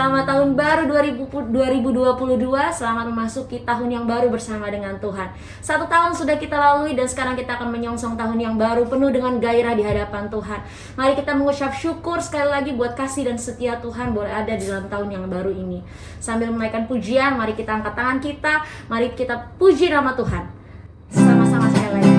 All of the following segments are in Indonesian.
Selamat tahun baru 2022. Selamat memasuki tahun yang baru bersama dengan Tuhan. 1 tahun sudah kita lalui dan sekarang kita akan menyongsong tahun yang baru penuh dengan gairah di hadapan Tuhan. Mari kita mengucap syukur sekali lagi buat kasih dan setia Tuhan boleh ada di dalam tahun yang baru ini. Sambil menaikkan pujian, mari kita angkat tangan kita, mari kita puji nama Tuhan. Sama-sama sekali lagi.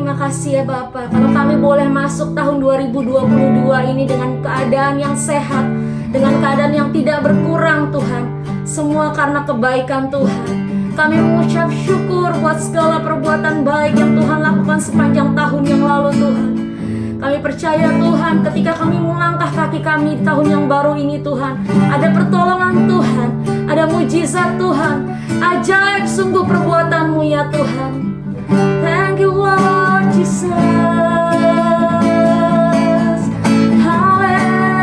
Makasih ya Bapak, kalau kami boleh masuk tahun 2022 ini dengan keadaan yang sehat, dengan keadaan yang tidak berkurang Tuhan, semua karena kebaikan Tuhan. Kami mengucap syukur buat segala perbuatan baik yang Tuhan lakukan sepanjang tahun yang lalu Tuhan. Kami percaya Tuhan, ketika kami melangkah kaki kami di tahun yang baru ini Tuhan, ada pertolongan Tuhan, ada mujizat Tuhan, ajaib sungguh perbuatan-Mu ya Tuhan. Thank you Lord Jesus.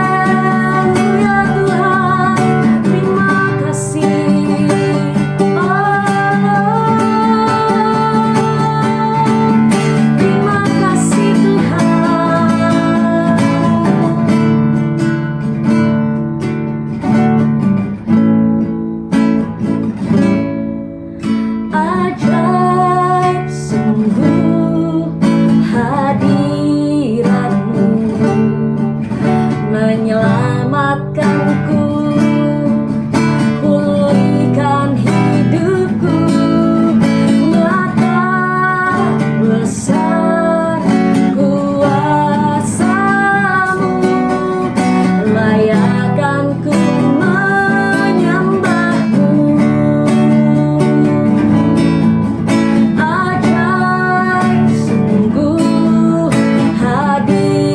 Haleluya Tuhan, terima kasih. Terima kasih Tuhan. Ajaib sungguh hadir menyelamatkanku, pulihkan hidupku. Nyata besar kuasa-Mu, layakkan ku menyembah-Mu. Ajaib sungguh hadirat-Mu,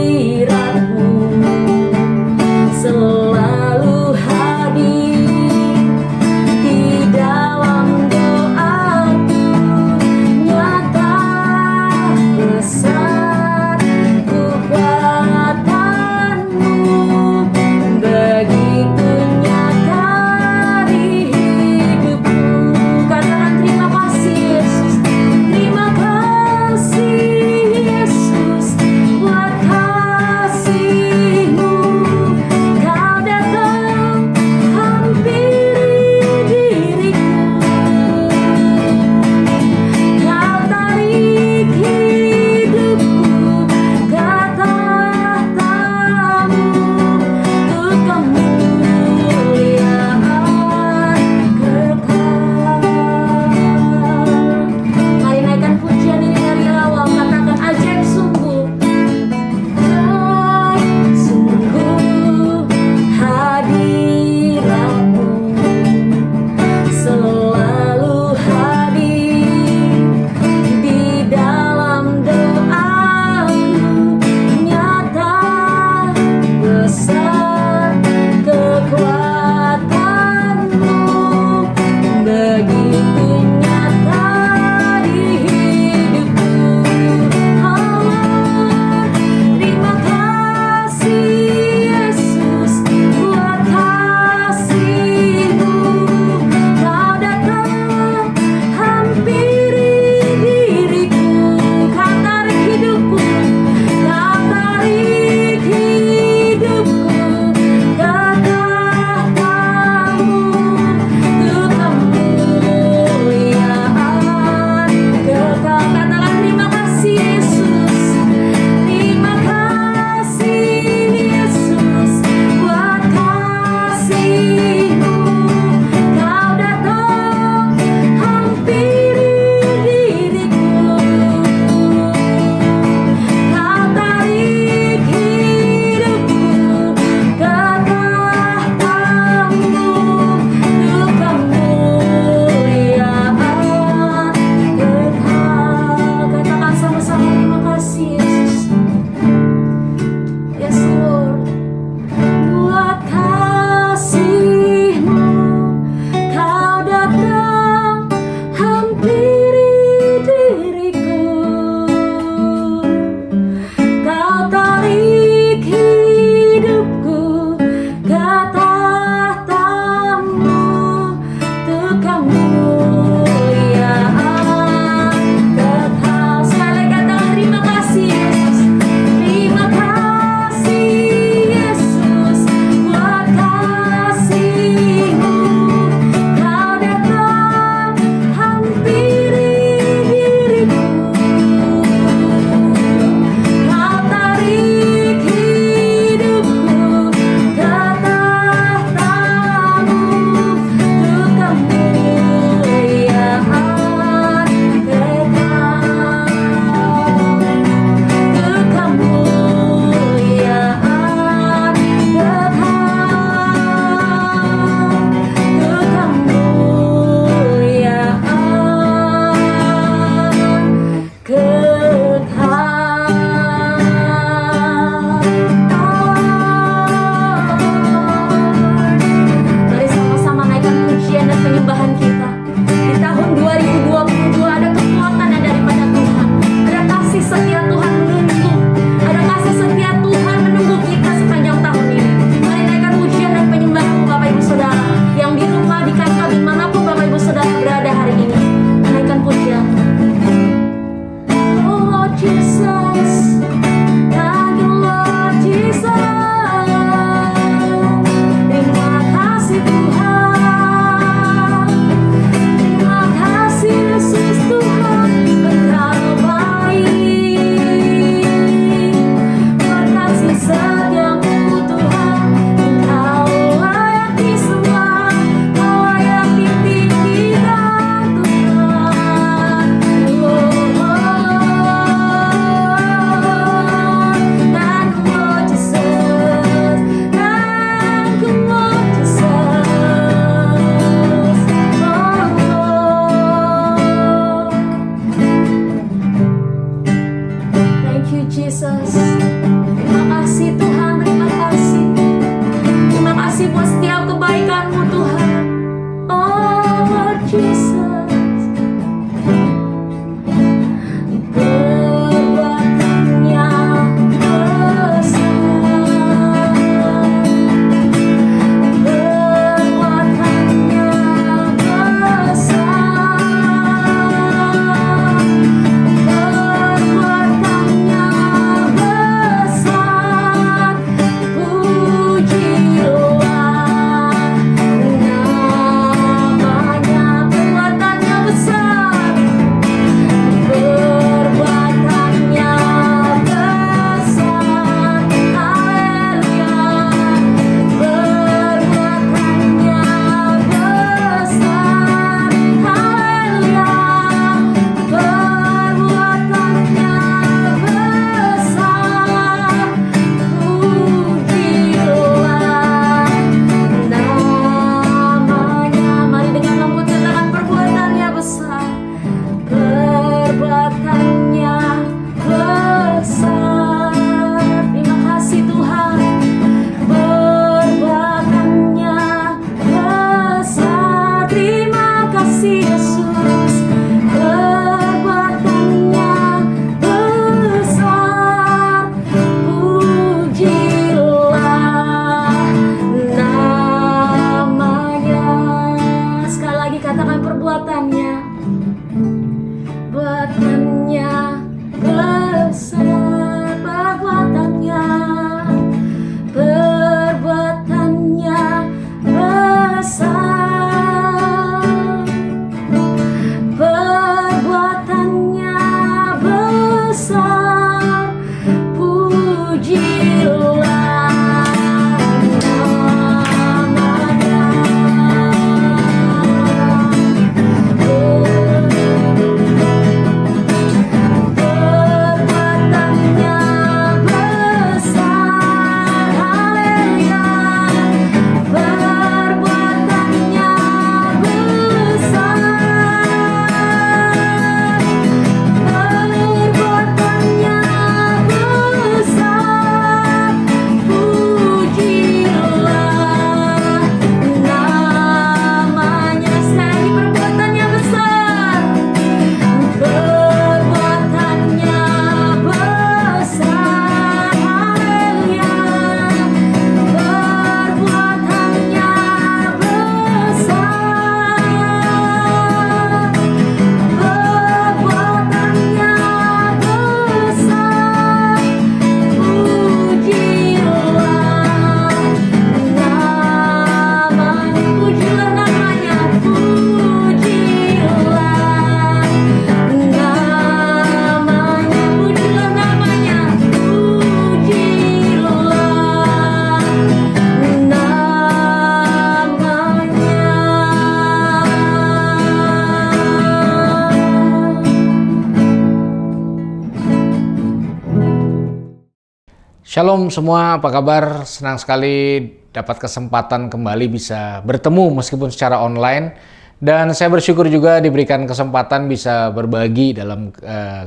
Shalom semua, apa kabar? Senang sekali dapat kesempatan kembali bisa bertemu meskipun secara online. Dan saya bersyukur juga diberikan kesempatan bisa berbagi dalam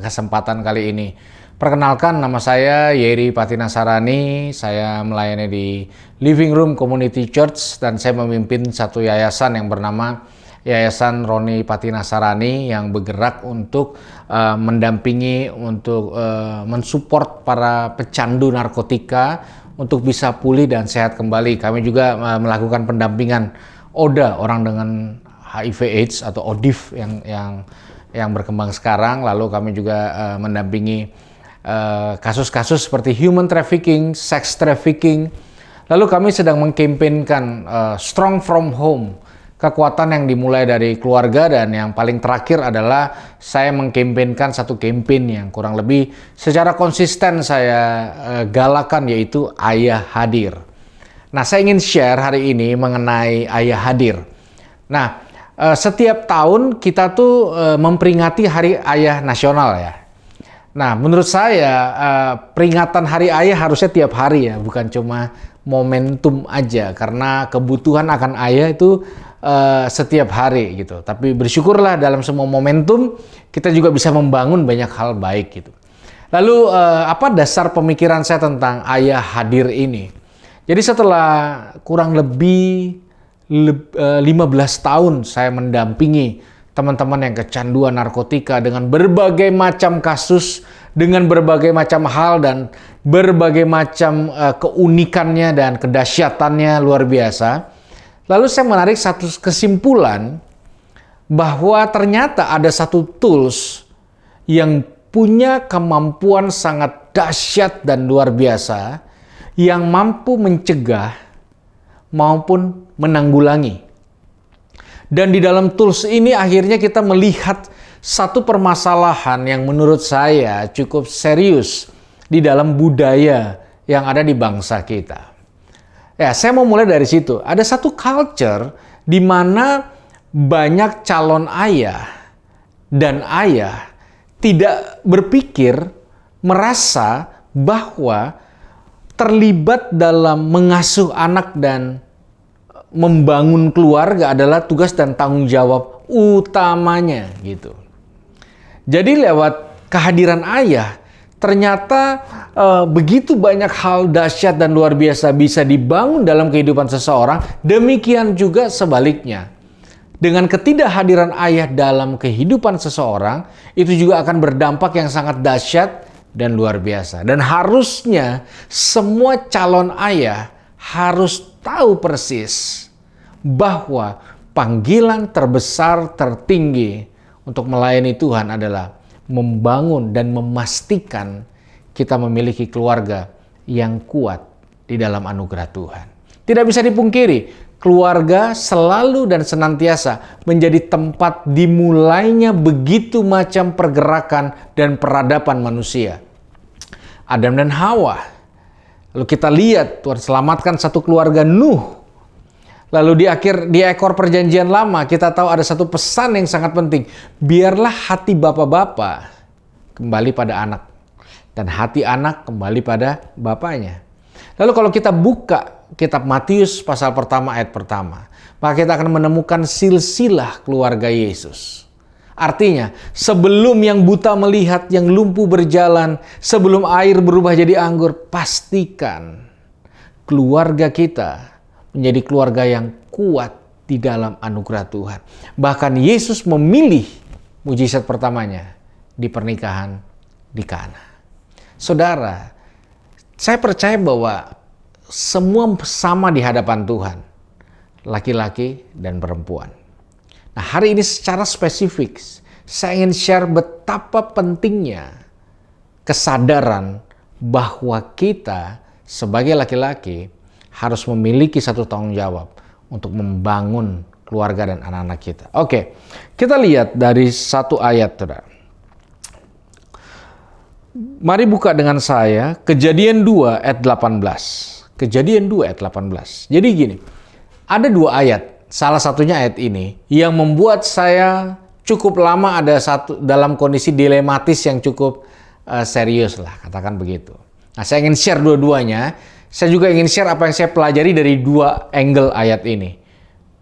kesempatan kali ini. Perkenalkan, nama saya Yeri Patinasarani. Saya melayani di Living Room Community Church dan saya memimpin satu yayasan yang bernama Yayasan Roni Patinasarani yang bergerak untuk mendampingi, untuk mensupport para pecandu narkotika untuk bisa pulih dan sehat kembali. Kami juga melakukan pendampingan ODA, orang dengan HIV/AIDS atau ODIF yang berkembang sekarang. Lalu kami juga mendampingi kasus-kasus seperti human trafficking, sex trafficking. Lalu kami sedang mengkampanyekan Strong from Home, kekuatan yang dimulai dari keluarga, dan yang paling terakhir adalah saya mengkampanyekan satu campaign yang kurang lebih secara konsisten saya galakan, yaitu Ayah Hadir. Nah, saya ingin share hari ini mengenai Ayah Hadir. Nah, setiap tahun kita tuh memperingati Hari Ayah Nasional ya. Nah, menurut saya peringatan Hari Ayah harusnya tiap hari ya, bukan cuma momentum aja, karena kebutuhan akan ayah itu setiap hari gitu. Tapi bersyukurlah dalam semua momentum kita juga bisa membangun banyak hal baik gitu. Lalu apa dasar pemikiran saya tentang Ayah Hadir ini? Jadi setelah kurang lebih 15 tahun saya mendampingi teman-teman yang kecanduan narkotika dengan berbagai macam kasus, dengan berbagai macam hal dan berbagai macam keunikannya dan kedahsyatannya luar biasa. Lalu saya menarik satu kesimpulan bahwa ternyata ada satu tools yang punya kemampuan sangat dahsyat dan luar biasa yang mampu mencegah maupun menanggulangi. Dan di dalam tools ini akhirnya kita melihat satu permasalahan yang menurut saya cukup serius di dalam budaya yang ada di bangsa kita. Ya, saya mau mulai dari situ. Ada satu culture di mana banyak calon ayah dan ayah tidak berpikir, merasa bahwa terlibat dalam mengasuh anak dan membangun keluarga adalah tugas dan tanggung jawab utamanya gitu. Jadi lewat kehadiran ayah, ternyata begitu banyak hal dahsyat dan luar biasa bisa dibangun dalam kehidupan seseorang. Demikian juga sebaliknya. Dengan ketidakhadiran ayah dalam kehidupan seseorang, itu juga akan berdampak yang sangat dahsyat dan luar biasa. Dan harusnya semua calon ayah harus tahu persis bahwa panggilan terbesar, tertinggi untuk melayani Tuhan adalah membangun dan memastikan kita memiliki keluarga yang kuat di dalam anugerah Tuhan. Tidak bisa dipungkiri, keluarga selalu dan senantiasa menjadi tempat dimulainya begitu macam pergerakan dan peradaban manusia. Adam dan Hawa. Lalu kita lihat Tuhan selamatkan satu keluarga Nuh. Lalu di ekor perjanjian lama kita tahu ada satu pesan yang sangat penting. Biarlah hati bapak-bapak kembali pada anak. Dan hati anak kembali pada bapaknya. Lalu kalau kita buka kitab Matius pasal pertama ayat pertama. Maka kita akan menemukan silsilah keluarga Yesus. Artinya sebelum yang buta melihat, yang lumpuh berjalan, sebelum air berubah jadi anggur, pastikan keluarga kita menjadi keluarga yang kuat di dalam anugerah Tuhan. Bahkan Yesus memilih mujizat pertamanya di pernikahan di Kana. Saudara, saya percaya bahwa semua sama di hadapan Tuhan, laki-laki dan perempuan. Nah, hari ini secara spesifik, saya ingin share betapa pentingnya kesadaran bahwa kita sebagai laki-laki harus memiliki satu tanggung jawab untuk membangun keluarga dan anak-anak kita. Oke, kita lihat dari satu ayat, saudara. Mari buka dengan saya Kejadian 2 ayat 18. Kejadian 2 ayat 18. Jadi gini, ada dua ayat, salah satunya ayat ini, yang membuat saya cukup lama ada dalam kondisi dilematis yang cukup serius lah, katakan begitu. Nah, saya ingin share dua-duanya. Saya juga ingin share apa yang saya pelajari dari dua angle ayat ini.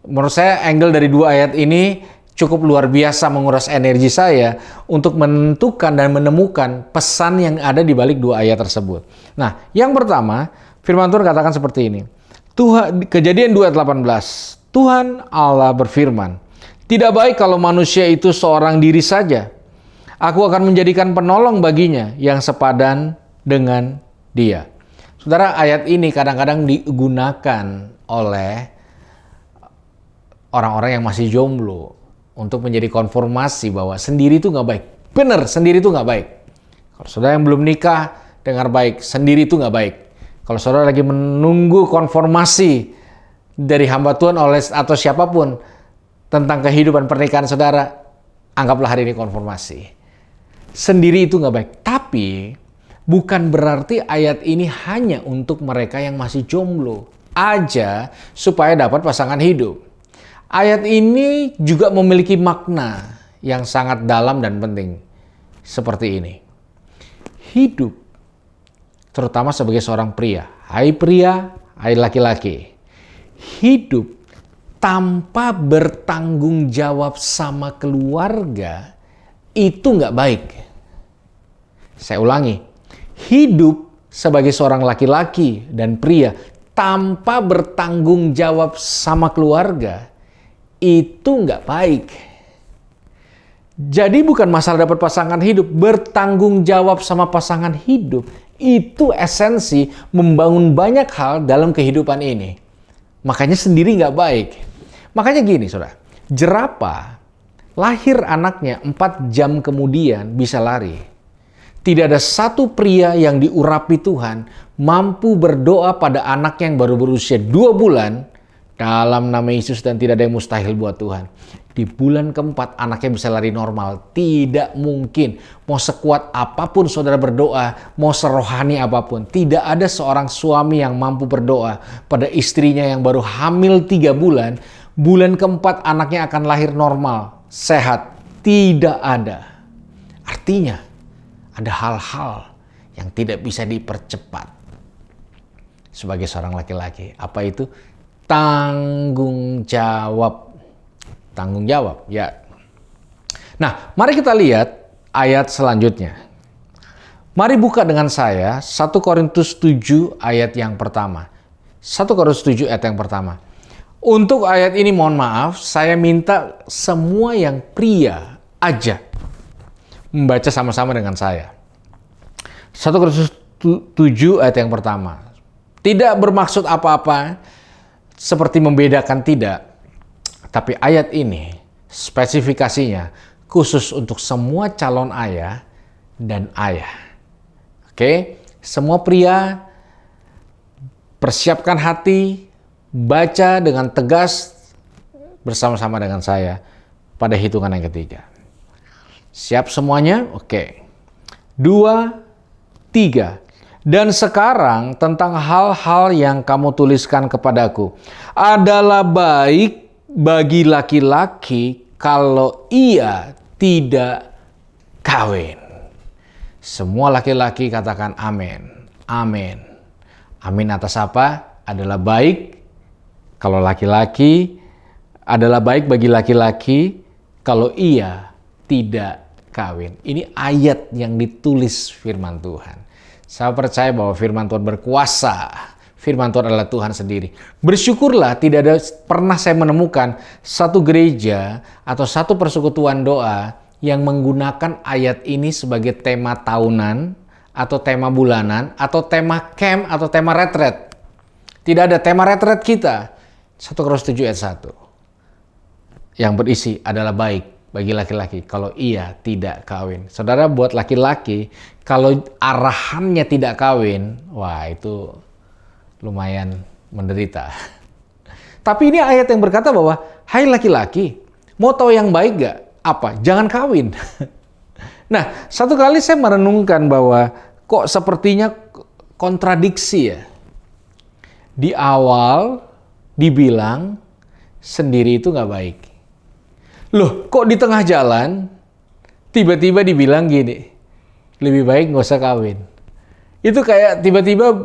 Menurut saya angle dari dua ayat ini cukup luar biasa menguras energi saya untuk menentukan dan menemukan pesan yang ada di balik dua ayat tersebut. Nah, yang pertama, firman Tuhan katakan seperti ini. Kejadian 2 ayat 18. Tuhan Allah berfirman, "Tidak baik kalau manusia itu seorang diri saja. Aku akan menjadikan penolong baginya yang sepadan dengan dia." Saudara, ayat ini kadang-kadang digunakan oleh orang-orang yang masih jomblo untuk menjadi konfirmasi bahwa sendiri itu nggak baik. Benar, sendiri itu nggak baik. Kalau saudara yang belum nikah, dengar baik, sendiri itu nggak baik. Kalau saudara lagi menunggu konfirmasi dari hamba Tuhan atau siapapun tentang kehidupan pernikahan saudara, anggaplah hari ini konfirmasi. Sendiri itu nggak baik. Tapi bukan berarti ayat ini hanya untuk mereka yang masih jomblo aja supaya dapat pasangan hidup. Ayat ini juga memiliki makna yang sangat dalam dan penting. Seperti ini. Hidup, terutama sebagai seorang pria. Hai pria, hai laki-laki. Hidup tanpa bertanggung jawab sama keluarga itu nggak baik. Saya ulangi. Hidup sebagai seorang laki-laki dan pria tanpa bertanggung jawab sama keluarga itu nggak baik. Jadi bukan masalah dapat pasangan hidup, bertanggung jawab sama pasangan hidup itu esensi membangun banyak hal dalam kehidupan ini. Makanya sendiri nggak baik. Makanya gini saudara, jerapah lahir anaknya 4 jam kemudian bisa lari. Tidak ada satu pria yang diurapi Tuhan mampu berdoa pada anaknya yang baru berusia 2 bulan dalam nama Yesus dan tidak ada yang mustahil buat Tuhan. Di bulan keempat anaknya bisa lari normal. Tidak mungkin. Mau sekuat apapun saudara berdoa, mau serohani apapun. Tidak ada seorang suami yang mampu berdoa pada istrinya yang baru hamil 3 bulan. Bulan keempat anaknya akan lahir normal, sehat. Tidak ada. Artinya ada hal-hal yang tidak bisa dipercepat. Sebagai seorang laki-laki. Apa itu? Tanggung jawab. Tanggung jawab, ya. Nah, mari kita lihat ayat selanjutnya. Mari buka dengan saya 1 Korintus 7 ayat yang pertama. 1 Korintus 7 ayat yang pertama. Untuk ayat ini mohon maaf, saya minta semua yang pria aja membaca sama-sama dengan saya. 1 Korintus 7 ayat yang pertama. Tidak bermaksud apa-apa seperti membedakan, tidak. Tapi ayat ini spesifikasinya khusus untuk semua calon ayah dan ayah. Oke, semua pria persiapkan hati, baca dengan tegas bersama-sama dengan saya pada hitungan yang ketiga. Siap semuanya? Oke. 2, 3. Dan sekarang tentang hal-hal yang kamu tuliskan kepadaku adalah baik bagi laki-laki kalau ia tidak kawin. Semua laki-laki katakan amin. Amin. Amin atas apa? Adalah baik kalau laki-laki, adalah baik bagi laki-laki kalau ia tidak kawin. Ini ayat yang ditulis firman Tuhan. Saya percaya bahwa firman Tuhan berkuasa. Firman Tuhan adalah Tuhan sendiri. Bersyukurlah tidak ada pernah saya menemukan satu gereja atau satu persekutuan doa yang menggunakan ayat ini sebagai tema tahunan atau tema bulanan atau tema camp atau tema retret. Tidak ada tema retret kita. 1 Korintus 7 ayat 1. Yang berisi adalah baik bagi laki-laki kalau ia tidak kawin. Saudara, buat laki-laki kalau arahannya tidak kawin, wah itu lumayan menderita. Tapi ini ayat yang berkata bahwa, hai laki-laki, mau tahu yang baik gak? Apa? Jangan kawin. Nah, satu kali saya merenungkan bahwa kok sepertinya kontradiksi ya. Di awal dibilang sendiri itu gak baik. Loh, kok di tengah jalan tiba-tiba dibilang gini, lebih baik nggak usah kawin. Itu kayak tiba-tiba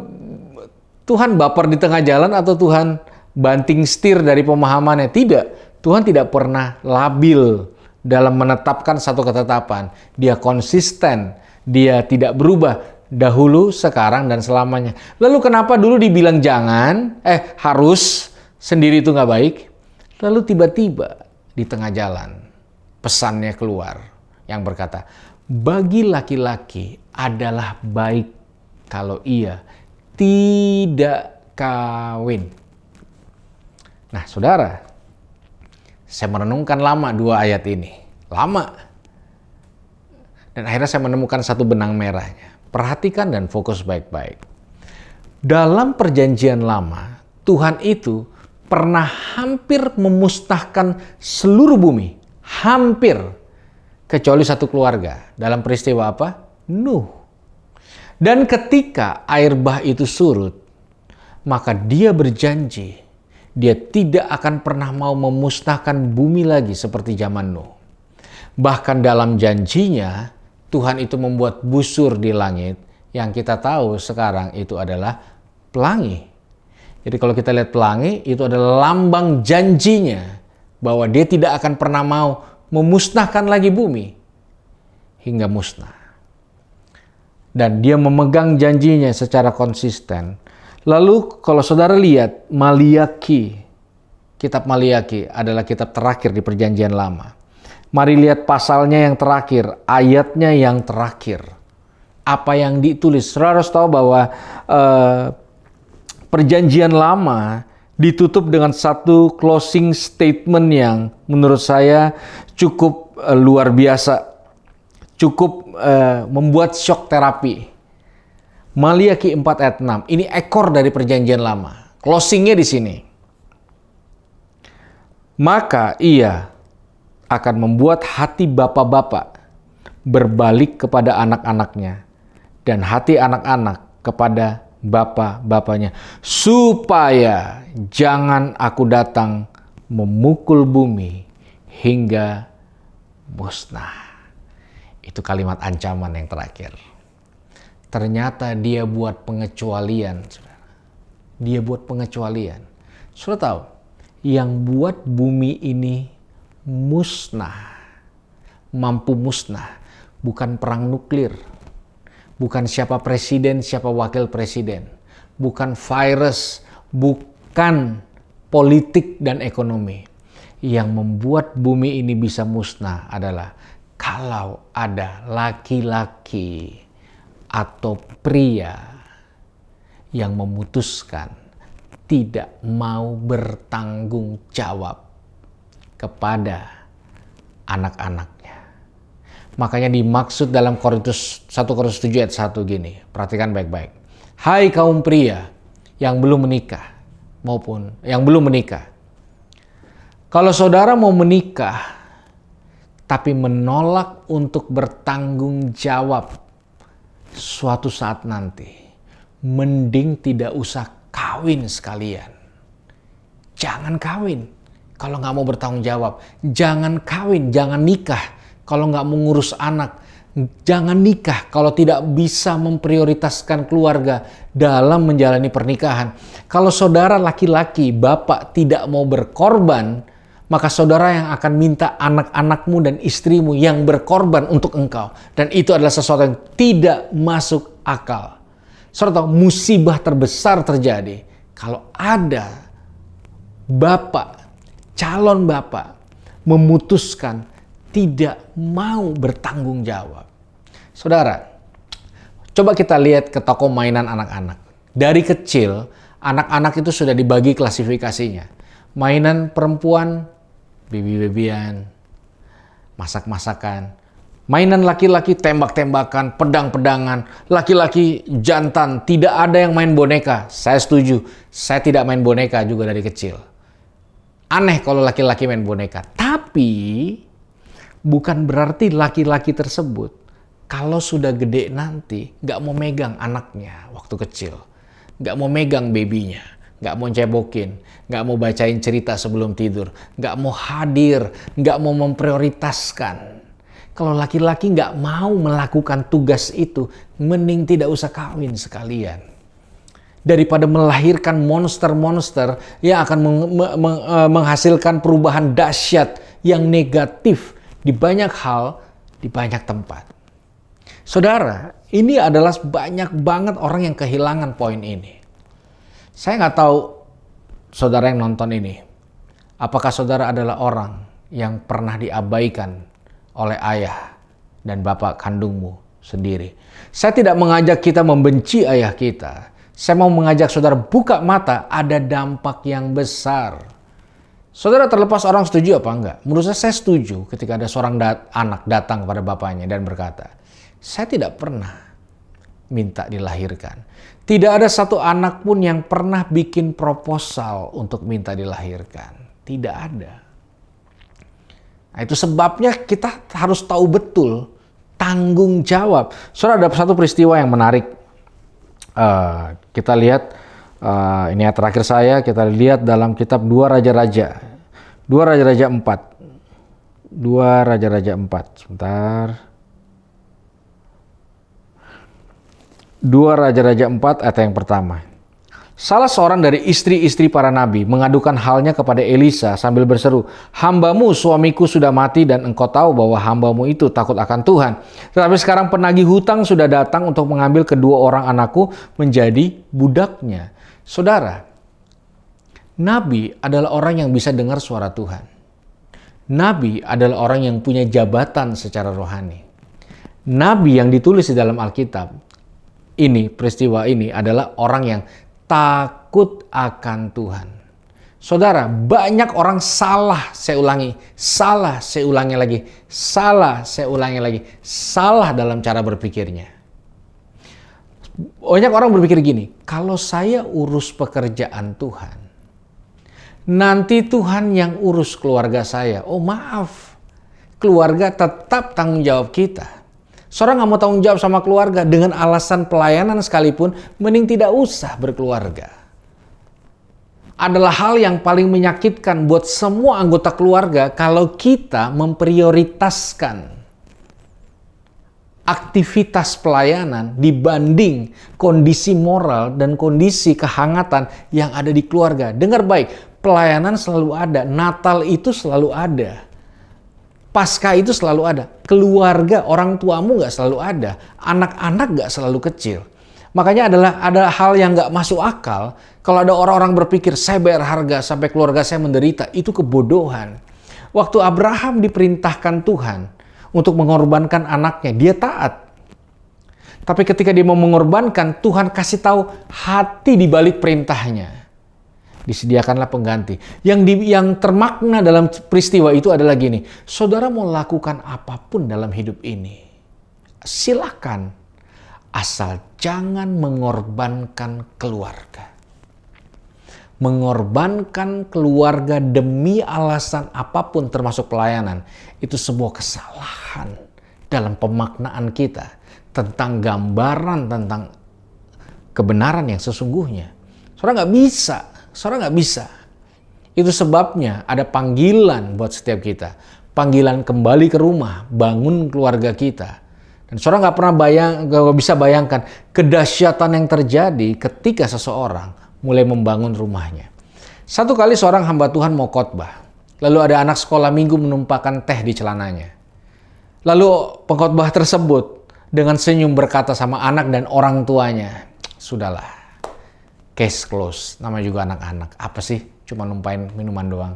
Tuhan baper di tengah jalan atau Tuhan banting setir dari pemahamannya. Tidak, Tuhan tidak pernah labil dalam menetapkan satu ketetapan. Dia konsisten, dia tidak berubah dahulu, sekarang, dan selamanya. Lalu kenapa dulu dibilang jangan, harus, sendiri itu nggak baik? Lalu tiba-tiba di tengah jalan pesannya keluar yang berkata, bagi laki-laki adalah baik kalau ia tidak kawin. Nah, saudara, saya merenungkan lama 2 ayat ini. Lama. Dan akhirnya saya menemukan satu benang merahnya. Perhatikan dan fokus baik-baik. Dalam perjanjian lama, Tuhan itu pernah hampir memusnahkan seluruh bumi. Hampir. Kecuali satu keluarga. Dalam peristiwa apa? Nuh. Dan ketika air bah itu surut, maka dia berjanji, dia tidak akan pernah mau memusnahkan bumi lagi seperti zaman Nuh. Bahkan dalam janjinya, Tuhan itu membuat busur di langit, yang kita tahu sekarang itu adalah pelangi. Jadi kalau kita lihat pelangi, itu adalah lambang janjinya, bahwa dia tidak akan pernah mau memusnahkan lagi bumi, hingga musnah. Dan dia memegang janjinya secara konsisten. Lalu kalau saudara lihat Maliaki, kitab Maliaki adalah kitab terakhir di perjanjian lama. Mari lihat pasalnya yang terakhir, ayatnya yang terakhir. Apa yang ditulis? Saudara harus tahu bahwa perjanjian lama ditutup dengan satu closing statement yang menurut saya cukup luar biasa. Cukup membuat shock terapi. Maliaki 4 ayat 6. Ini ekor dari perjanjian lama. Closingnya di sini. Maka ia akan membuat hati bapak-bapak berbalik kepada anak-anaknya, dan hati anak-anak kepada bapak-bapaknya, supaya jangan aku datang memukul bumi hingga musnah. Itu kalimat ancaman yang terakhir. Ternyata dia buat pengecualian, saudara. Dia buat pengecualian. Saudara tahu, yang buat bumi ini musnah, mampu musnah, bukan perang nuklir, bukan siapa presiden, siapa wakil presiden, bukan virus, bukan politik dan ekonomi. Yang membuat bumi ini bisa musnah adalah kalau ada laki-laki atau pria yang memutuskan tidak mau bertanggung jawab kepada anak-anaknya. Makanya dimaksud dalam 1 Korintus 7 ayat 1 gini, perhatikan baik-baik. Hai kaum pria yang belum menikah maupun yang belum menikah. Kalau saudara mau menikah tapi menolak untuk bertanggung jawab suatu saat nanti, mending tidak usah kawin sekalian. Jangan kawin kalau nggak mau bertanggung jawab. Jangan kawin, jangan nikah kalau nggak mau ngurus anak. Jangan nikah kalau tidak bisa memprioritaskan keluarga dalam menjalani pernikahan. Kalau saudara laki-laki, bapak tidak mau berkorban, maka saudara yang akan minta anak-anakmu dan istrimu yang berkorban untuk engkau. Dan itu adalah sesuatu yang tidak masuk akal. Saudara tahu, musibah terbesar terjadi kalau ada bapak, calon bapak, memutuskan tidak mau bertanggung jawab. Saudara, coba kita lihat ke toko mainan anak-anak. Dari kecil, anak-anak itu sudah dibagi klasifikasinya. Mainan perempuan, baby-babyan, masak-masakan. Mainan laki-laki, tembak-tembakan, pedang-pedangan. Laki-laki jantan, tidak ada yang main boneka. Saya setuju, saya tidak main boneka juga dari kecil. Aneh kalau laki-laki main boneka. Tapi bukan berarti laki-laki tersebut kalau sudah gede nanti gak mau megang anaknya waktu kecil. Gak mau megang babynya. Gak mau cebokin, gak mau bacain cerita sebelum tidur, gak mau hadir, gak mau memprioritaskan. Kalau laki-laki nggak mau melakukan tugas itu, mending tidak usah kawin sekalian. Daripada melahirkan monster-monster yang akan menghasilkan perubahan dahsyat yang negatif di banyak hal, di banyak tempat. Saudara, ini adalah banyak banget orang yang kehilangan poin ini. Saya nggak tahu saudara yang nonton ini, apakah saudara adalah orang yang pernah diabaikan oleh ayah dan bapak kandungmu sendiri. Saya tidak mengajak kita membenci ayah kita. Saya mau mengajak saudara buka mata, ada dampak yang besar. Saudara, terlepas orang setuju apa enggak? Menurut saya setuju ketika ada seorang anak datang kepada bapaknya dan berkata, saya tidak pernah minta dilahirkan. Tidak ada satu anak pun yang pernah bikin proposal untuk minta dilahirkan. Tidak ada. Nah, itu sebabnya kita harus tahu betul tanggung jawab. Saudara, ada satu peristiwa yang menarik. Kita lihat, ini yang terakhir kita lihat dalam kitab 2 Raja-Raja 4. 2 Raja-Raja 4, sebentar. 2 Raja-Raja 4 ayat yang pertama. Salah seorang dari istri-istri para nabi mengadukan halnya kepada Elisa sambil berseru, "Hambamu, suamiku sudah mati dan engkau tahu bahwa hambamu itu takut akan Tuhan. Tetapi sekarang penagih hutang sudah datang untuk mengambil kedua orang anakku menjadi budaknya." Saudara, nabi adalah orang yang bisa dengar suara Tuhan. Nabi adalah orang yang punya jabatan secara rohani. Nabi yang ditulis di dalam Alkitab, peristiwa ini adalah orang yang takut akan Tuhan. Saudara, banyak orang salah, saya ulangi lagi, salah dalam cara berpikirnya. Banyak orang berpikir gini, kalau saya urus pekerjaan Tuhan, nanti Tuhan yang urus keluarga saya. Oh maaf, keluarga tetap tanggung jawab kita. Seorang nggak mau tanggung jawab sama keluarga dengan alasan pelayanan sekalipun, mending tidak usah berkeluarga. Adalah hal yang paling menyakitkan buat semua anggota keluarga kalau kita memprioritaskan aktivitas pelayanan dibanding kondisi moral dan kondisi kehangatan yang ada di keluarga. Dengar baik, pelayanan selalu ada, Natal itu selalu ada. Paskah itu selalu ada. Keluarga, orang tuamu nggak selalu ada. Anak-anak nggak selalu kecil. Makanya ada hal yang nggak masuk akal. Kalau ada orang-orang berpikir, saya bayar harga sampai keluarga saya menderita. Itu kebodohan. Waktu Abraham diperintahkan Tuhan untuk mengorbankan anaknya, dia taat. Tapi ketika dia mau mengorbankan, Tuhan kasih tahu hati di balik perintahnya. Disediakanlah pengganti. Yang termakna dalam peristiwa itu adalah gini, saudara mau lakukan apapun dalam hidup ini, silakan, asal jangan mengorbankan keluarga. Mengorbankan keluarga demi alasan apapun termasuk pelayanan, itu sebuah kesalahan dalam pemaknaan kita tentang gambaran tentang kebenaran yang sesungguhnya. Saudara nggak bisa. Itu sebabnya ada panggilan buat setiap kita. Panggilan kembali ke rumah, bangun keluarga kita. Dan saudara nggak bisa bayangkan kedahsyatan yang terjadi ketika seseorang mulai membangun rumahnya. Satu kali seorang hamba Tuhan mau khotbah. Lalu ada anak sekolah minggu menumpahkan teh di celananya. Lalu pengkhotbah tersebut dengan senyum berkata sama anak dan orang tuanya, "Sudahlah. Case close," nama juga anak-anak. Apa sih? Cuma numpain minuman doang.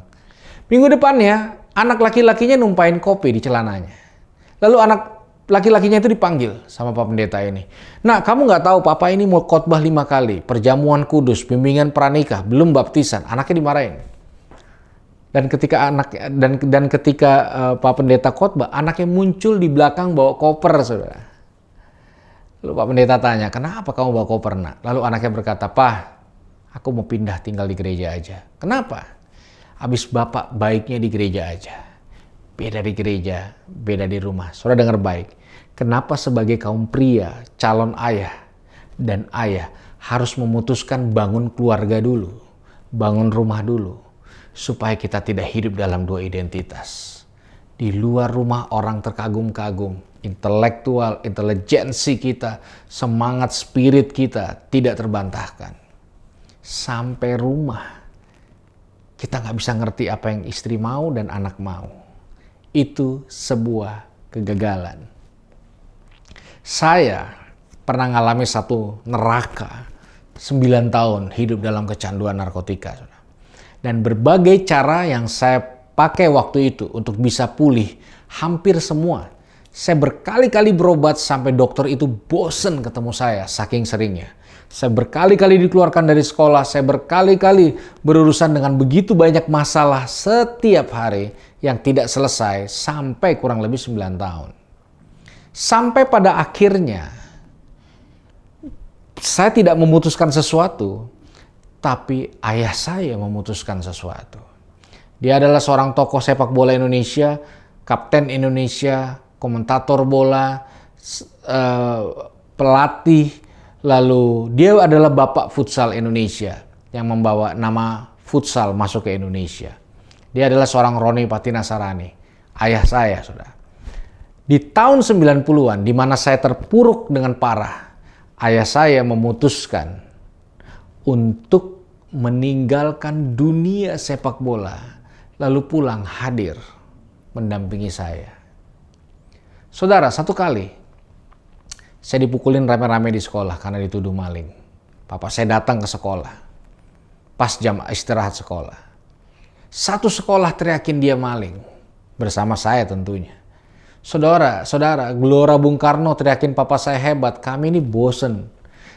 Minggu depannya, anak laki-lakinya numpain kopi di celananya. Lalu anak laki-lakinya itu dipanggil sama Pak Pendeta ini. "Nah, kamu nggak tahu Papa ini mau khotbah 5 kali. Perjamuan kudus, bimbingan pranikah, belum baptisan." Anaknya dimarahin. Dan ketika Pak Pendeta khotbah, anaknya muncul di belakang bawa koper, saudara. Lalu Pak Pendeta tanya, "Kenapa kamu bawa koper, nak?" Lalu anaknya berkata, "Pak, aku mau pindah tinggal di gereja aja." "Kenapa?" "Habis Bapak baiknya di gereja aja. Beda di gereja, beda di rumah." Saudara dengar baik. Kenapa sebagai kaum pria, calon ayah dan ayah harus memutuskan bangun keluarga dulu, bangun rumah dulu, supaya kita tidak hidup dalam dua identitas. Di luar rumah orang terkagum-kagum. Intelektual, intelijensi kita, semangat spirit kita tidak terbantahkan. Sampai rumah, kita nggak bisa ngerti apa yang istri mau dan anak mau. Itu sebuah kegagalan. Saya pernah ngalami satu neraka 9 tahun hidup dalam kecanduan narkotika. Dan berbagai cara yang saya pakai waktu itu untuk bisa pulih, hampir semua. Saya berkali-kali berobat sampai dokter itu bosen ketemu saya saking seringnya. Saya berkali-kali dikeluarkan dari sekolah, saya berkali-kali berurusan dengan begitu banyak masalah setiap hari yang tidak selesai sampai kurang lebih 9 tahun. Sampai pada akhirnya, saya tidak memutuskan sesuatu, tapi ayah saya memutuskan sesuatu. Dia adalah seorang tokoh sepak bola Indonesia, kapten Indonesia, komentator bola, pelatih, lalu dia adalah bapak futsal Indonesia yang membawa nama futsal masuk ke Indonesia. Dia adalah seorang Roni Patinasarani, ayah saya, saudara. Di tahun 90-an, di mana saya terpuruk dengan parah, ayah saya memutuskan untuk meninggalkan dunia sepak bola, lalu pulang hadir mendampingi saya. Saudara, satu kali saya dipukulin rame-rame di sekolah karena dituduh maling. Papa saya datang ke sekolah pas jam istirahat sekolah. Satu sekolah teriakin dia maling, bersama saya tentunya. Saudara, Gelora Bung Karno teriakin papa saya hebat, kami ini bosen.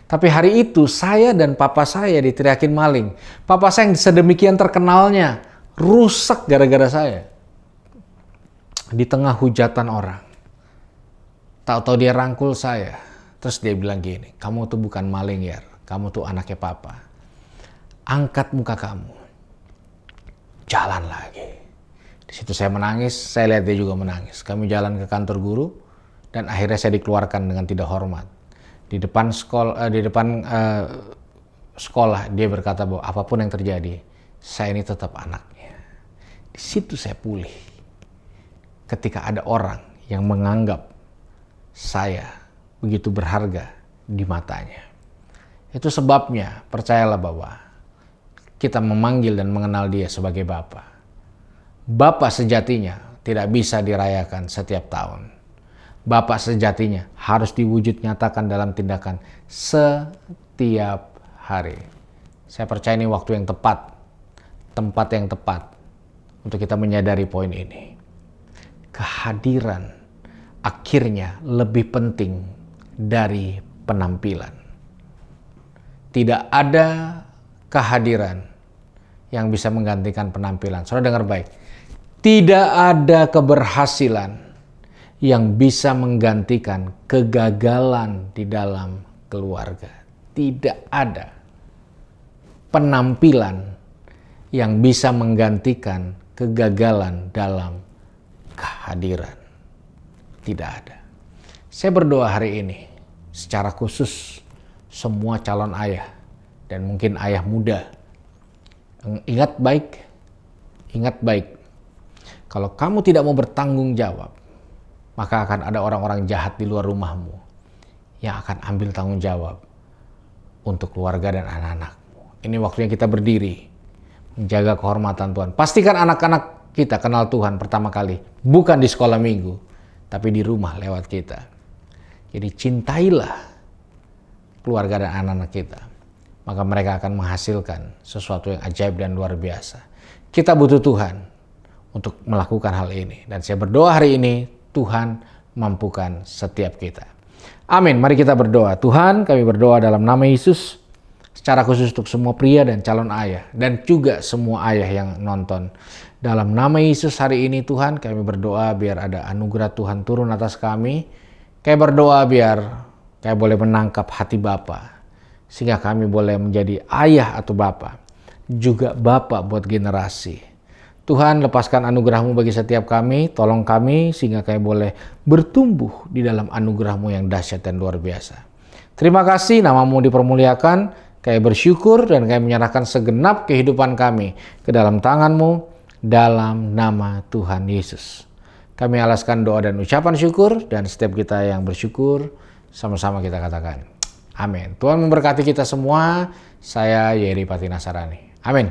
Tapi hari itu saya dan papa saya diteriakin maling. Papa saya yang sedemikian terkenalnya rusak gara-gara saya. Di tengah hujatan orang, tahu-tahu dia rangkul saya. Terus dia bilang gini, kamu tuh bukan maling ya, kamu tuh anaknya papa. Angkat muka kamu, jalan lagi. Di situ saya menangis, saya lihat dia juga menangis. Kami jalan ke kantor guru dan akhirnya saya dikeluarkan dengan tidak hormat. Di depan sekolah dia berkata bahwa apapun yang terjadi, saya ini tetap anaknya. Di situ saya pulih. Ketika ada orang yang menganggap saya begitu berharga di matanya. Itu sebabnya percayalah bahwa kita memanggil dan mengenal dia sebagai Bapa. Bapa sejatinya tidak bisa dirayakan setiap tahun. Bapa sejatinya harus diwujud nyatakan dalam tindakan setiap hari. Saya percaya ini waktu yang tepat, tempat yang tepat untuk kita menyadari poin ini. Kehadiran akhirnya lebih penting dari penampilan. Tidak ada kehadiran yang bisa menggantikan penampilan. Saudara dengar baik. Tidak ada keberhasilan yang bisa menggantikan kegagalan di dalam keluarga. Tidak ada penampilan yang bisa menggantikan kegagalan dalam kehadiran. Tidak ada. Saya berdoa hari ini secara khusus semua calon ayah dan mungkin ayah muda. Ingat baik. Kalau kamu tidak mau bertanggung jawab, maka akan ada orang-orang jahat di luar rumahmu yang akan ambil tanggung jawab untuk keluarga dan anak-anakmu. Ini waktunya kita berdiri, menjaga kehormatan Tuhan. Pastikan anak-anak kita kenal Tuhan pertama kali, bukan di sekolah minggu, tapi di rumah lewat kita. Jadi cintailah keluarga dan anak-anak kita. Maka mereka akan menghasilkan sesuatu yang ajaib dan luar biasa. Kita butuh Tuhan untuk melakukan hal ini. Dan saya berdoa hari ini, Tuhan mampukan setiap kita. Amin. Mari kita berdoa. Tuhan, kami berdoa dalam nama Yesus, secara khusus untuk semua pria dan calon ayah, dan juga semua ayah yang nonton. Dalam nama Yesus hari ini, Tuhan, kami berdoa biar ada anugerah Tuhan turun atas kami. Kami berdoa biar kami boleh menangkap hati Bapa, sehingga kami boleh menjadi ayah atau Bapa, juga Bapa buat generasi. Tuhan, lepaskan anugerah-Mu bagi setiap kami, tolong kami sehingga kami boleh bertumbuh di dalam anugerah-Mu yang dahsyat dan luar biasa. Terima kasih, nama-Mu dipermuliakan, kami bersyukur dan kami menyerahkan segenap kehidupan kami ke dalam tangan-Mu dalam nama Tuhan Yesus. Kami alaskan doa dan ucapan syukur, dan setiap kita yang bersyukur, sama-sama kita katakan, amin. Tuhan memberkati kita semua. Saya Yeri Pati Nasarani. Amin.